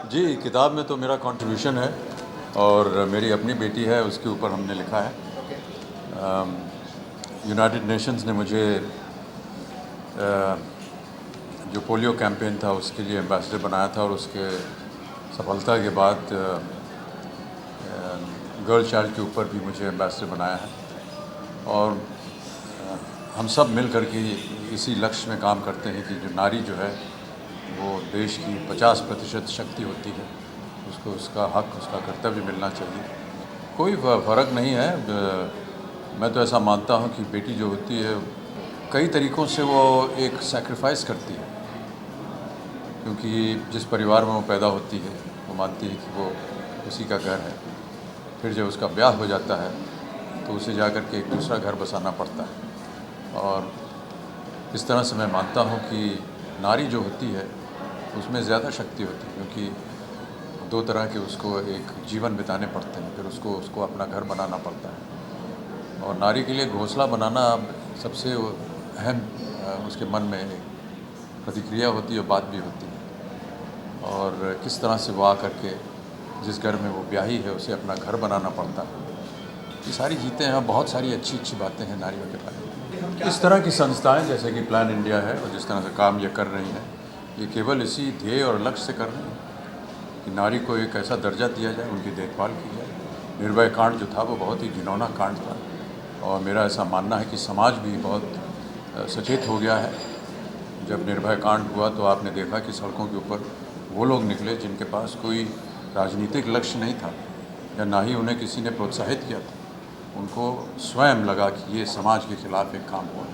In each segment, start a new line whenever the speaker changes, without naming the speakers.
जी, किताब में तो मेरा कंट्रीब्यूशन है और मेरी अपनी बेटी है, उसके ऊपर हमने लिखा है। यूनाइटेड नेशंस ने मुझे जो पोलियो कैंपेन था उसके लिए एम्बेसडर बनाया था और उसके सफलता के बाद गर्ल चाइल्ड के ऊपर भी मुझे एम्बेसडर बनाया है और हम सब मिल कर के इसी लक्ष्य में काम करते हैं कि जो नारी जो है वो देश की 50% शक्ति होती है, उसको उसका हक, उसका कर्तव्य मिलना चाहिए। कोई फ़र्क नहीं है। मैं तो ऐसा मानता हूँ कि बेटी जो होती है कई तरीक़ों से वो एक सैक्रिफाइस करती है, क्योंकि जिस परिवार में वो पैदा होती है वो मानती है कि वो उसी का घर है। फिर जब उसका ब्याह हो जाता है तो उसे जाकर के एक दूसरा घर बसाना पड़ता है और इस तरह से मैं मानता हूँ कि नारी जो होती है उसमें ज़्यादा शक्ति होती है, क्योंकि दो तरह के उसको एक जीवन बिताने पड़ते हैं, फिर उसको अपना घर बनाना पड़ता है और नारी के लिए घोंसला बनाना सबसे अहम उसके मन में एक प्रतिक्रिया होती है, बात भी होती है और किस तरह से वो आकर के जिस घर में वो ब्याही है उसे अपना घर बनाना पड़ता है। ये सारी चीज़ें हैं, बहुत सारी अच्छी अच्छी बातें हैं नारियों के बारे में। इस तरह की संस्थाएं जैसे कि प्लान इंडिया है और जिस तरह से काम ये कर रही हैं, ये केवल इसी ध्येय और लक्ष्य से कर रही हैं कि नारी को एक ऐसा दर्जा दिया जाए, उनकी देखभाल की जाए। निर्भया कांड जो था वो बहुत ही घिनौना कांड था और मेरा ऐसा मानना है कि समाज भी बहुत सचेत हो गया है। जब निर्भया कांड हुआ तो आपने देखा कि सड़कों के ऊपर वो लोग निकले जिनके पास कोई राजनीतिक लक्ष्य नहीं था या ना ही उन्हें किसी ने प्रोत्साहित किया था। उनको स्वयं लगा कि ये समाज के खिलाफ एक काम हुआ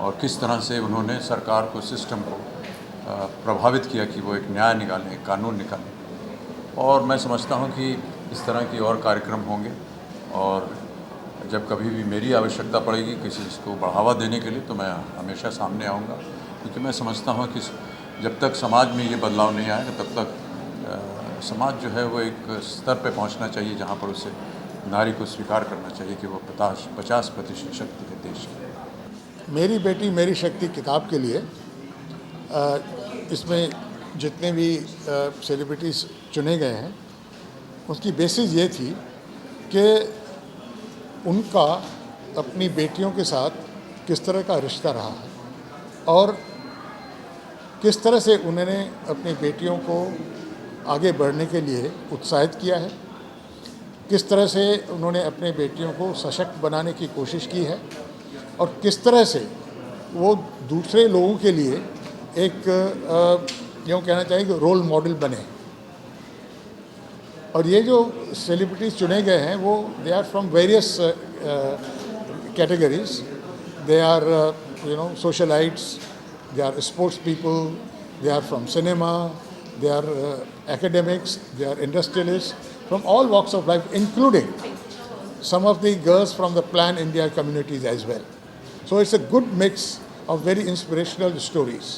और किस तरह से उन्होंने सरकार को, सिस्टम को प्रभावित किया कि वो एक न्याय निकालें, एक कानून निकालें। और मैं समझता हूँ कि इस तरह की और कार्यक्रम होंगे और जब कभी भी मेरी आवश्यकता पड़ेगी किसी चीज़ को बढ़ावा देने के लिए तो मैं हमेशा सामने आऊँगा, क्योंकि मैं समझता हूँ कि जब तक समाज में ये बदलाव नहीं आएगा तब तक समाज जो है वो एक स्तर पे पहुँचना चाहिए जहाँ पर उसे नारी को स्वीकार करना चाहिए कि वो 50% शक्ति है देश की।
मेरी बेटी मेरी शक्ति किताब के लिए इसमें जितने भी सेलिब्रिटीज़ चुने गए हैं उसकी बेसिस ये थी कि उनका अपनी बेटियों के साथ किस तरह का रिश्ता रहा है और किस तरह से उन्होंने अपनी बेटियों को आगे बढ़ने के लिए उत्साहित किया है, किस तरह से उन्होंने अपने बेटियों को सशक्त बनाने की कोशिश की है और किस तरह से वो दूसरे लोगों के लिए एक यूँ कहना चाहिए कि रोल मॉडल बने। और ये जो सेलिब्रिटीज़ चुने गए हैं वो they are from various categories. They are socialites, they are sports people, they are from cinema, they are academics, they are industrialists from all walks of life, including some of the girls from the Plan India communities as well. So it's a good mix of very inspirational stories,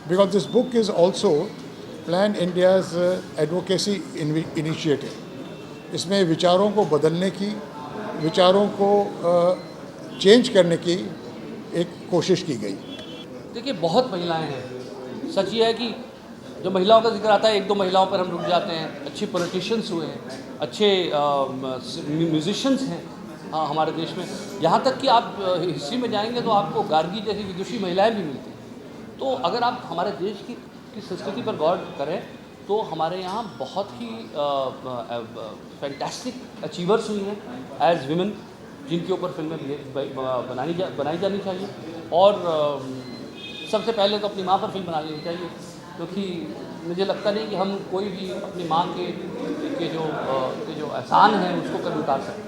because this book is also Plan India's advocacy initiative. इसमें विचारों को बदलने की, विचारों को change करने की एक कोशिश की गई।
देखिए, बहुत महिलाएं हैं। सच ये है कि जो महिलाओं का जिक्र आता है, एक दो महिलाओं पर हम रुक जाते हैं। अच्छे पॉलिटिशियंस हुए हैं, अच्छे म्यूजिशियंस हैं हमारे देश में। यहाँ तक कि आप हिस्ट्री में जाएंगे तो आपको गार्गी जैसी विदुषी महिलाएं भी मिलती हैं। तो अगर आप हमारे देश की संस्कृति पर गौर करें तो हमारे यहाँ बहुत ही फैंटास्टिक अचीवर्स हुई हैं एज विमेन, जिनके ऊपर फिल्में बनाई जानी चाहिए। और सबसे पहले तो अपनी माँ पर फिल्म बना लेनी चाहिए, क्योंकि मुझे लगता नहीं कि हम कोई भी अपनी माँ के जो एहसान हैं उसको कभी उतार सकते हैं।